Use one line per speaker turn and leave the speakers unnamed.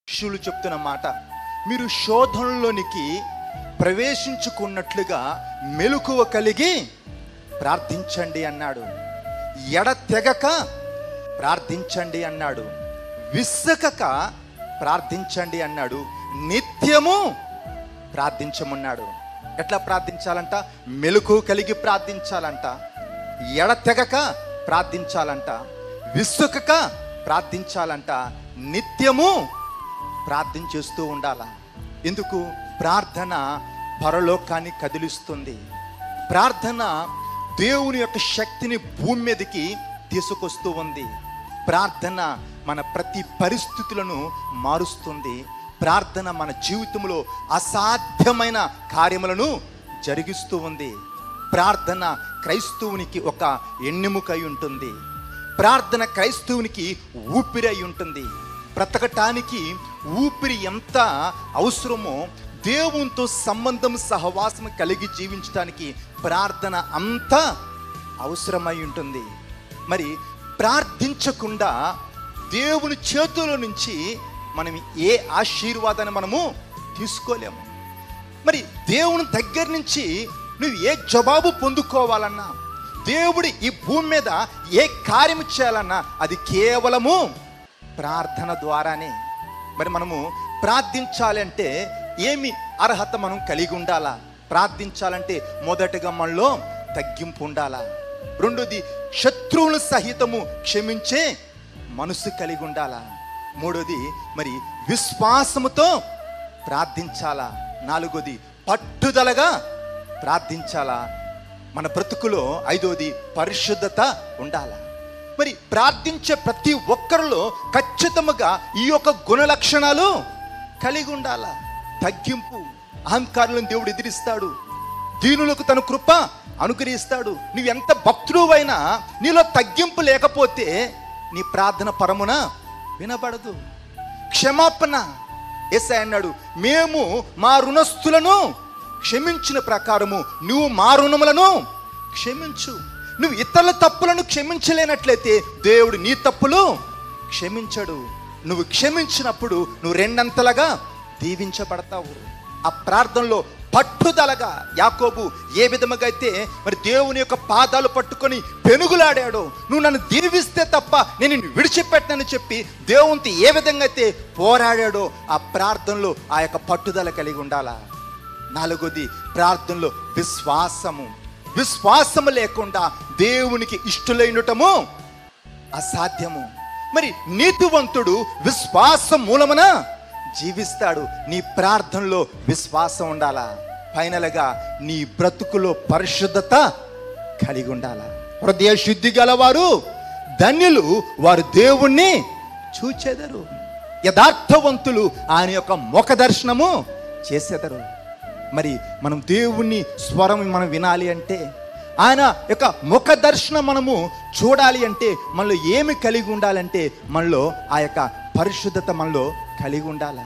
శిష్యులు చెప్తున్న మాట, మీరు శోధనలోనికి ప్రవేశించుకున్నట్లుగా మెలకువ కలిగి ప్రార్థించండి అన్నాడు. ఎడతెగక ప్రార్థించండి అన్నాడు. విస్సకక ప్రార్థించండి అన్నాడు. నిత్యము ప్రార్థించమన్నాడు. ఎట్లా ప్రార్థించాలంట? మెలకువ కలిగి ప్రార్థించాలంట, ఎడతెగక ప్రార్థించాలంట, విస్సకక ప్రార్థించాలంట, నిత్యము ప్రార్థన చేస్తూ ఉండాల. ఎందుకు? ప్రార్థన పరలోకాన్ని కదిలిస్తుంది. ప్రార్థన దేవుని యొక్క శక్తిని భూమి మీదకి తీసుకొస్తూ ఉంది. ప్రార్థన మన ప్రతి పరిస్థితులను మారుస్తుంది. ప్రార్థన మన జీవితంలో అసాధ్యమైన కార్యములను జరిగిస్తూ ఉంది. ప్రార్థన క్రైస్తవునికి ఒక ఎన్నెముకై ఉంటుంది. ప్రార్థన క్రైస్తవునికి ఊపిరి అయి ఉంటుంది. బ్రతకటానికి ఊపిరి ఎంత అవసరమో దేవునితో సంబంధం సహవాసం కలిగి జీవించడానికి ప్రార్థన అంత అవసరమై ఉంటుంది. మరి ప్రార్థించకుండా దేవుని చేతుల నుంచి మనం ఏ ఆశీర్వాదాన్ని మనము తీసుకోలేము. మరి దేవుని దగ్గర నుంచి నువ్వు ఏ జవాబు పొందుకోవాలన్నా, దేవుడు ఈ భూమి మీద ఏ కార్యం చేయాలన్నా అది కేవలము ప్రార్థన ద్వారానే. మరి మనము ప్రార్థించాలంటే ఏమి అర్హత మనం కలిగి ఉండాలా? ప్రార్థించాలంటే మొదటగా మనలో తగ్గింపు ఉండాలా. రెండోది, శత్రువులు సహితము క్షమించే మనసు కలిగి ఉండాలా. మూడోది, మరి విశ్వాసముతో ప్రార్థించాలా. నాలుగోది, పట్టుదలగా ప్రార్థించాలా. మన బ్రతుకులో ఐదోది, పరిశుద్ధత ఉండాలా. మరి ప్రార్థించే ప్రతి ఒక్కరిలో ఖచ్చితంగా ఈ యొక్క గుణ లక్షణాలు కలిగి ఉండాలా. తగ్గింపు, అహంకారులను దేవుడు ఎదిరిస్తాడు. దీనులకు తన కృప అనుగ్రహిస్తాడు. నువ్వు ఎంత భక్తుడు అయినా నీలో తగ్గింపు లేకపోతే నీ ప్రార్థన పరమున వినబడదు. క్షమాపణ, యేసయ్య అన్నాడు, మేము మా రుణస్థులను క్షమించిన ప్రకారము నువ్వు మా రుణములను క్షమించు. నువ్వు ఇతరుల తప్పులను క్షమించలేనట్లయితే దేవుడు నీ తప్పులు క్షమించడు. నువ్వు క్షమించినప్పుడు నువ్వు రెండంతలుగా దీవించబడతావు. ఆ ప్రార్థనలో పట్టుదలగా యాకోబు ఏ విధముగా అయితే మరి దేవుని యొక్క పాదాలు పట్టుకొని పెనుగులాడాడో, నువ్వు నన్ను దీవిస్తే తప్ప నేను నిన్ను విడిచిపెట్టనని చెప్పి దేవునితో ఏ విధంగా అయితే పోరాడాడో ఆ ప్రార్థనలో ఆ యొక్క పట్టుదల కలిగి ఉండాలా. నాలుగోది, ప్రార్థనలో విశ్వాసము. విశ్వాసము లేకుండా దేవునికి ఇష్టలైనటము అసాధ్యము. మరి నీతివంతుడు విశ్వాసం మూలమున జీవిస్తాడు. నీ ప్రార్థనలో విశ్వాసం ఉండాలా. ఫైనల్గా నీ బ్రతుకులో పరిశుద్ధత కలిగి ఉండాలా. హృదయ శుద్ధి గలవారు ధన్యులు, వారు దేవుణ్ణి చూచెదరు. యథార్థవంతులు ఆయన యొక్క ముఖ దర్శనము చేసేదరు. మరి మనం దేవుని స్వరం మనం వినాలి అంటే, ఆయన యొక్క ముఖ దర్శనం మనము చూడాలి అంటే మనలో ఏమి కలిగి ఉండాలంటే మనలో ఆ యొక్క పరిశుద్ధత మనలో కలిగి ఉండాలి.